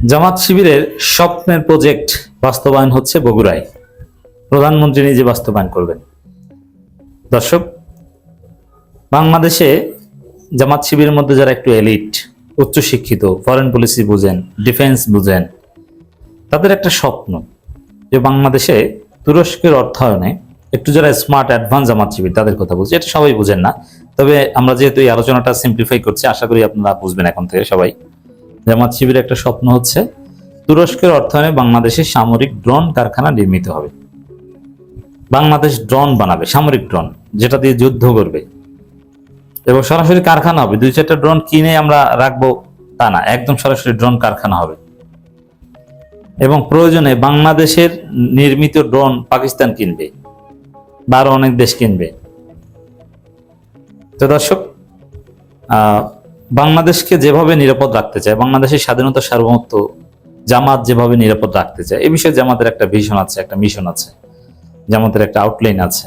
জামাত শিবিরের স্বপ্নের প্রজেক্ট বাস্তবায়ন হচ্ছে বগুড়ায়। প্রধানমন্ত্রী নিজে বাস্তবায়ন করবেন। দর্শক, বাংলাদেশে জামাত শিবিরের মধ্যে যারা একটু এলিট, উচ্চশিক্ষিত, ফরেন পলিসি বুঝেন, ডিফেন্স বুঝেন, তাদের একটা স্বপ্ন যে বাংলাদেশে তুরস্কের অর্থায়নে একটু যারা স্মার্ট অ্যাডভান্স জামাত শিবির তাদের কথা বলছি। এটা সবাই বুঝেন না, তবে আমরা যেহেতু এই আলোচনাটা সিম্পলিফাই করছি, আশা করি আপনারা বুঝবেন এখন থেকে সবাই। জামাত শিবিরের একটা স্বপ্ন হচ্ছে তুরস্কের অর্থায়নে বাংলাদেশে সামরিক ড্রোন কারখানা নির্মিত হবে। বাংলাদেশ ড্রোন বানাবে, সামরিক ড্রোন, যেটা দিয়ে যুদ্ধ করবে এবং সরাসরি কারখানা হবে। 2-4টা ড্রোন কিনে আমরা রাখবো তা না, একদম সরাসরি ড্রোন কারখানা হবে এবং প্রয়োজনে বাংলাদেশের নির্মিত ড্রোন পাকিস্তান কিনবে বা আরো অনেক দেশ কিনবে। তো দর্শক, বাংলাদেশকে যেভাবে নিরাপদ রাখতে চায়, বাংলাদেশের স্বাধীনতা সার্বভৌমত্ব জামাত যেভাবে নিরাপদ রাখতে চায়, এই বিষয়ে জামাতের একটা ভিশন আছে, একটা মিশন আছে, জামাতের একটা আউটলাইন আছে।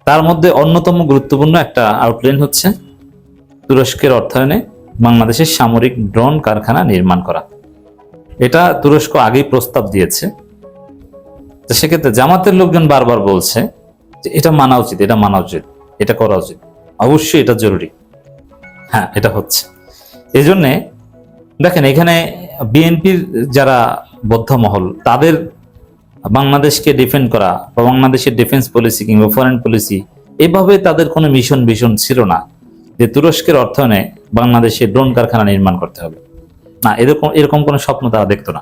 তার মধ্যে অন্যতম গুরুত্বপূর্ণ একটা আউটলাইন হচ্ছে তুরস্কের অর্থায়নে বাংলাদেশের সামরিক ড্রোন কারখানা নির্মাণ করা। এটা তুরস্ক আগেই প্রস্তাব দিয়েছে। তো সেক্ষেত্রে জামাতের লোকজন বারবার বলছে যে এটা মানা উচিত, এটা মানা উচিত, এটা করা উচিত, অবশ্যই এটা জরুরি। হ্যাঁ, এটা হচ্ছে। এই জন্যে দেখেন, এখানে বিএনপির যারা বদ্ধ মহল, তাদের বাংলাদেশকে ডিফেন্ড করা বা বাংলাদেশের ডিফেন্স পলিসি কিংবা ফরেন পলিসি, এভাবে তাদের কোনো মিশন ছিল না যে তুরস্কের অর্থায়নে বাংলাদেশে ড্রোন কারখানা নির্মাণ করতে হবে। না, এরকম কোনো স্বপ্ন তারা দেখতো না।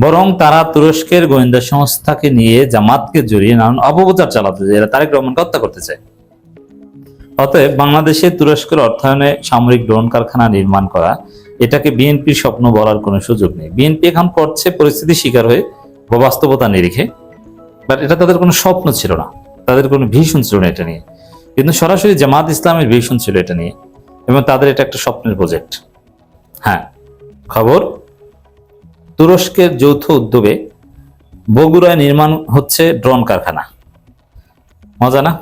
বরং তারা তুরস্কের গোয়েন্দা সংস্থাকে নিয়ে জামাতকে জড়িয়ে নানান অপপ্রচার চালাতে চায়, এরা তারেক রহমানকে হত্যা করতে চায়। অতএব বাংলাদেশে তুরস্কের অর্থায়নে সামরিক ড্রোন কারখানা নির্মাণ করা, এটাকে বিএনপির স্বপ্ন বলার কোনো সুযোগ নেই। বিএনপি এখন করছে পরিস্থিতি শিকার হয়ে বা বাস্তবতা নিরিখে, বাট এটা তাদের কোনো স্বপ্ন ছিল না, তাদের কোনো ভিশন ছিল না এটা নিয়ে। কিন্তু সরাসরি জামাত ইসলামের ভিশন ছিল এটা নিয়ে এবং তাদের এটা একটা স্বপ্নের প্রজেক্ট। হ্যাঁ, খবর, তুরস্কের যৌথ উদ্যোগে বগুড়ায় নির্মাণ হচ্ছে ড্রোন কারখানা। মজা না?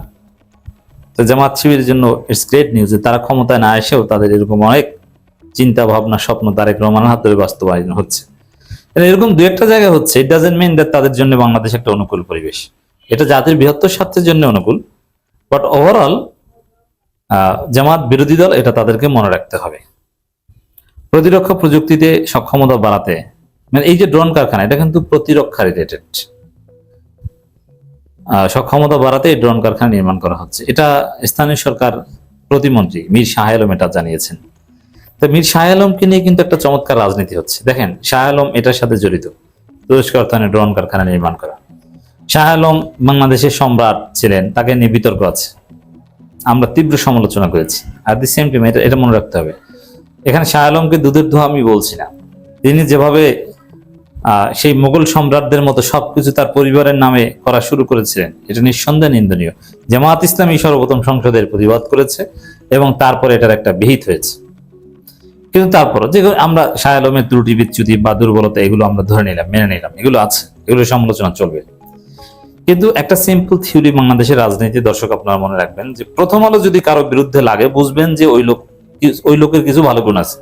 তো জামাত শিবিরের জন্য ইটস গ্রেট নিউজ। তারা ক্ষমতায় না এসেও তাদের এরকম অনেক চিন্তা ভাবনা, স্বপ্ন তারেক রহমানের হাত ধরে বাস্তবায়ন হচ্ছে। এরকম দু একটা জায়গায় হচ্ছে, ইট ডাজন্ট মিন দ্যাট তাদের জন্য বাংলাদেশ একটা অনুকূল পরিবেশ। এটা জাতির বৃহত্তর স্বার্থের জন্য অনুকূল, বাট ওভারঅল জামাত বিরোধী দল, এটা তাদেরকে মনে রাখতে হবে। প্রতিরক্ষা প্রযুক্তিতে সক্ষমতা বাড়াতে, মানে এই যে ড্রোন কারখানা, এটা কিন্তু প্রতিরক্ষা রিলেটেড। সক্ষমতা বাড়াতে এই ড্রোন কারখানা নির্মাণ করা হচ্ছে। এটা স্থানীয় সরকার প্রতিমন্ত্রী মীর শাহ আলম এটা জানিয়েছেন। তো মীর শাহ আলমকে নিয়ে কিন্তু একটা চমৎকার রাজনীতি হচ্ছে। দেখেন, শাহ আলম এটার সাথে জড়িত, তুরস্ক অর্থায়নে ড্রোন কারখানা নির্মাণ করা। শাহ আলম বাংলাদেশের সম্রাট ছিলেন, তাকে নিয়ে বিতর্ক আছে, আমরা তীব্র সমালোচনা করেছি। আর দি সেম টাইম এটা মনে রাখতে হবে, এখানে শাহ আলমকে দুধের ধোয়া আমি বলছি না। তিনি যেভাবে সেই মোগল সম্রাটদের মতো সবকিছু তার পরিবারের নামে করা শুরু করেছিলেন, এটা নিঃসন্দেহে নিন্দনীয়। জামায়াত ইসলামী সর্বপ্রথম সংসদের প্রতিবাদ করেছে এবং তারপরে এটার একটা বিহিত হয়েছে। কিন্তু তারপর যে আমরা শাহ আলমের ত্রুটি বিচ্যুতি বা দুর্বলতা, এগুলো আমরা ধরে নিলাম, মেনে নিলাম, এগুলো আছে, এগুলো সমালোচনা চলবে। কিন্তু একটা সিম্পল থিওরি বাংলাদেশের রাজনীতি, দর্শক আপনারা মনে রাখবেন, যে প্রথম আলো যদি কারো বিরুদ্ধে লাগে, বুঝবেন যে ওই লোকের কিছু ভালো গুণ আছে।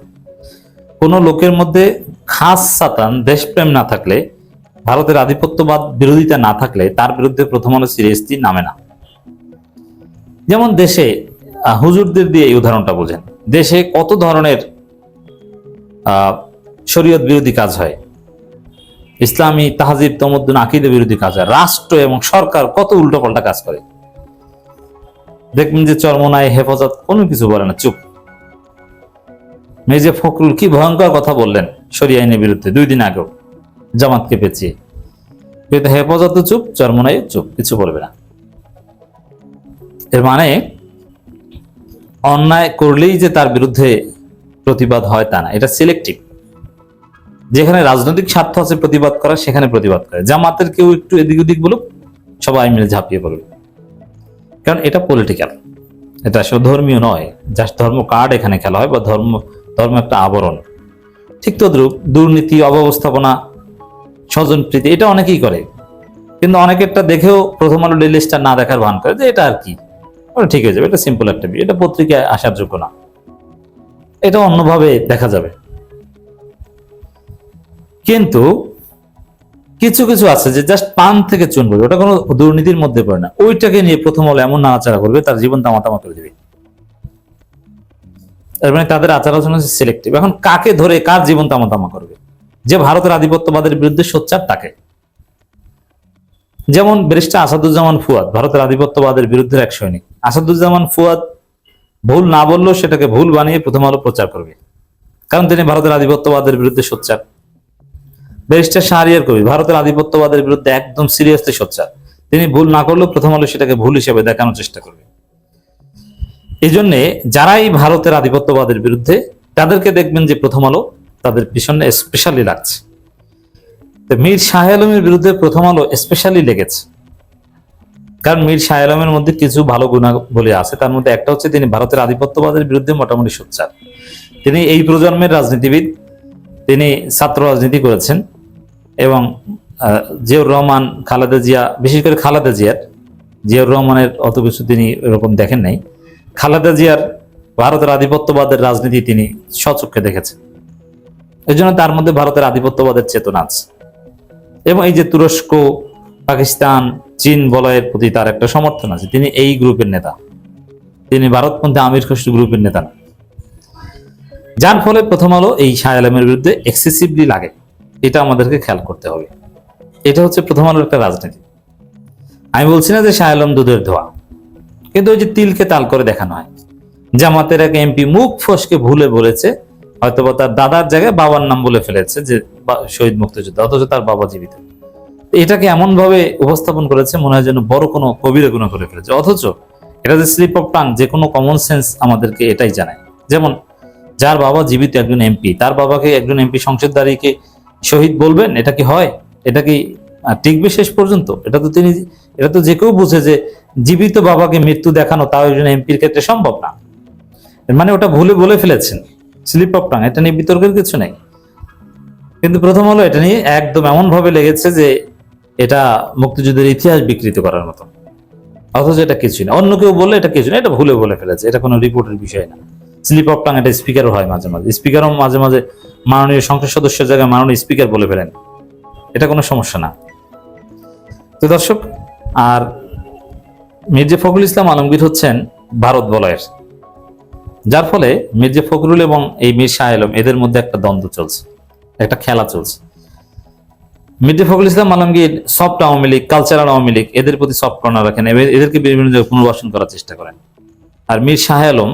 কোন লোকের মধ্যে খাস সাতান দেশপ্রেম না থাকলে, ভারতের আধিপত্যবাদ বিরোধিতা না থাকলে, তার বিরুদ্ধে প্রথম আলো সিরিয়াসলি নামে না। যেমন দেশে হুজুরদের দিয়ে এই উদাহরণটা বোঝেন, দেশে কত ধরনের শরীয়ত বিরোধী কাজ হয়, ইসলামী তাহজিব তমদ্দুন আকীদা বিরোধী কাজ হয়, রাষ্ট্র এবং সরকার কত উল্টোপাল্টা কাজ করে। দেখবেন যে চরমনায় হেফাজত কোনো কিছু বলে না, চুপ। মির্জা ফখরুল কি ভয়ঙ্কর কথা বললেন শরিয়া আইনের বিরুদ্ধে 2 দিন আগেও, জামাতকে পেঁচিয়ে। কিন্তু হেফাজত চুপ, চরমনায় চুপ, কিছু বলবে না। এর মানে অন্যায় করলেই যে তার বিরুদ্ধে প্রতিবাদ হয় তা না, এটা সিলেক্টিভ। যেখানে রাজনৈতিক স্বার্থ আছে প্রতিবাদ করা, সেখানে প্রতিবাদ করে। জামাতের কেউ একটু এদিক ওদিক বলুক, সবাই মিলে ঝাঁপিয়ে পড়বে, কারণ এটা পলিটিক্যাল, এটা আসলে ধর্মীয় নয়। জাস্ট ধর্ম কার্ড এখানে খেলা হয়, বা ধর্ম একটা আবরণ। ঠিক তদ্রুপ দুর্নীতি, অব্যবস্থাপনা, স্বজনপ্রীতি, এটা অনেকেই করে, কিন্তু অনেকেরটা দেখেও প্রথম আলো ডেইলি স্টার না দেখার ভান করে যে এটা আর কি, ওটা ঠিক হয়ে যাবে, এটা সিম্পল একটা বিষয়, এটা পত্রিকায় আসার যোগ্য না, এটা অন্যভাবে দেখা যাবে। কিন্তু কিছু কিছু আছে যে জাস্ট পান থেকে চুন করবে, ওটা কোনো দুর্নীতির মধ্যে পড়ে না, ওইটাকে নিয়ে প্রথম আলো এমন নাড়াচাড়া করবে তার জীবন তামাতামা করে দেবে। তার মানে তাদের আচার আচরণ হচ্ছে সিলেক্টিভ। এখন কাকে ধরে কার জীবন তামাতামা করবে? যে ভারতের আধিপত্যবাদের বিরুদ্ধে সোচ্চার তাকে। যেমন ব্যারিস্টার আসাদুজ্জামান ফুয়াদ ভারতের আধিপত্যবাদের বিরুদ্ধে এক সৈনিক। আসাদুজ্জামান ফুয়াদ ভুল না বললেও সেটাকে ভুল বানিয়ে প্রথম আলো প্রচার করবে, কারণ তিনি ভারতের আধিপত্যবাদের বিরুদ্ধে সোচ্চার। ব্যারিস্টার শাহরিয়ার কবির ভারতের আধিপত্যবাদের বিরুদ্ধে একদম সিরিয়াসলি সোচ্চার, তিনি ভুল না করলেও প্রথম আলো সেটাকে ভুল হিসেবে দেখানোর চেষ্টা করবে। এই জন্যে যারাই ভারতের আধিপত্যবাদের বিরুদ্ধে, তাদেরকে দেখবেন যে প্রথম আলো তাদের পিছনে স্পেশালি লাগছে। মীর শাহ আলমের বিরুদ্ধে প্রথম আলো স্পেশালি লেগেছে, কারণ মীর শাহ আলমের মধ্যে কিছু ভালো গুণাবলী আছে। তার মধ্যে একটা হচ্ছে তিনি ভারতের আধিপত্যবাদের বিরুদ্ধে মোটামুটি সোচ্চার। তিনি এই প্রজন্মের রাজনীতিবিদ, তিনি ছাত্র রাজনীতি করেছেন এবং জিয়াউর রহমান, খালেদা জিয়া, বিশেষ করে খালেদা জিয়াউর রহমানের অত কিছু তিনি এরকম দেখেন নাই। খালেদা জিয়ার ভারতের আধিপত্যবাদের রাজনীতি তিনি স্বচক্ষে দেখেছেন, এই জন্য তার মধ্যে ভারতের আধিপত্যবাদের চেতনা আছে। এবং এই যে তুরস্ক, পাকিস্তান, চীন বলয়ের প্রতি তার একটা সমর্থন আছে, তিনি এই গ্রুপের নেতা, তিনি ভারতপন্থী আমির খসরু গ্রুপের নেতা না। যার ফলে প্রথম আলো এই শাহ আলমের বিরুদ্ধে এক্সেসিভলি লাগে, এটা আমাদেরকে খেয়াল করতে হবে। এটা হচ্ছে প্রথম আলোর একটা রাজনীতি। আমি বলছি না যে শাহ আলম দুধের ধোয়া, কিন্তু ওই যে তিলকে তাল করে দেখানো হয়। জামাতের এক এমপি মুখ ফসকে ভুলে বলেছে, হয়তোবা তার দাদার জায়গায় বাবার নাম বলে ফেলেছে যে শহীদ মুক্তিযোদ্ধা, অথচ তার বাবা জীবিত। এটাকে এমন ভাবে উপস্থাপন করেছে মনে হয় যেন বড় কোনো কবিরা গুনাহ করে ফেলেছে, অথচ এটা যে স্লিপ অফ টাং, যে কোনো কমন সেন্স আমাদেরকে এটাই জানায়। যেমন যার বাবা জীবিত একজন এমপি, তার বাবাকে একজন এমপি সংসদদারিকে শহীদ বলবেন? এটা কি হয়? এটা কি টিকবে শেষ পর্যন্ত? এটা তো যে কেউ বুঝে যে জীবিত বাবাকে মৃত্যু দেখানো তাও একজন এমপির ক্ষেত্রে সম্ভব না। মানে ওটা ভুলে বলে ফেলেছেন, স্লিপ অফ টাং, এটা নিয়ে বিতর্কের কিছু নেই। কিন্তু প্রথম আলো এটা নিয়ে একদম এমন ভাবে লেগেছে যে এটা মুক্তিযুদ্ধের ইতিহাস বিকৃত করার মতো, অথচ এটা কিছু না। অন্য কেউ বললে এটা কিছু না, এটা ভুলে বলে ফেলেছে, এটা কোনো রিপোর্টের বিষয় না। স্লিপ অফ টাং এটা স্পিকারও হয় মাঝে মাঝে, স্পিকারও মাঝে মাঝে মাননীয় সংসদ সদস্যের জায়গায় মাননীয় স্পিকার বলে ফেলেন, এটা কোনো সমস্যা না। তো দর্শক, আর মির্জা ফখরুল ইসলাম আলমগীর হচ্ছেন ভারত বলয়ের, যার ফলে মির্জা ফখরুল এবং এই মীর শাহ আলম এদের মধ্যে একটা দ্বন্দ্ব চলছে, একটা খেলা চলছে। মির্জা ফখরুল ইসলাম আলমগীর সফট আওয়ামী লীগ, কালচারাল আওয়ামী লীগ, এদের প্রতি সফট কর্নার রাখেন, এদেরকে বিভিন্ন জায়গায় পুনর্বাসন করার চেষ্টা করেন। আর মীর শাহ আলম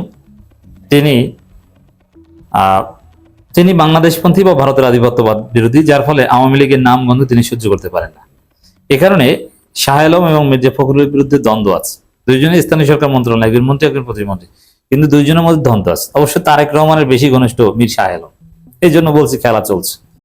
তিনি বাংলাদেশপন্থী বা ভারতের আধিপত্যবাদ বিরোধী, যার ফলে আওয়ামী লীগের নাম গন্ধ তিনি সহ্য করতে পারেন না। এ কারণে শাহ আলম এবং মির্জা ফখরুলের বিরুদ্ধে দ্বন্দ্ব আছে। দুইজনে স্থানীয় সরকার মন্ত্রণালয়, একজন মন্ত্রী একজন প্রতিমন্ত্রী, কিন্তু দুইজনের মধ্যে দ্বন্দ্ব আছে। অবশ্য তারেক রহমানের বেশি ঘনিষ্ঠ মীর শাহ আলম, এই জন্য বলছি খেলা চলছে।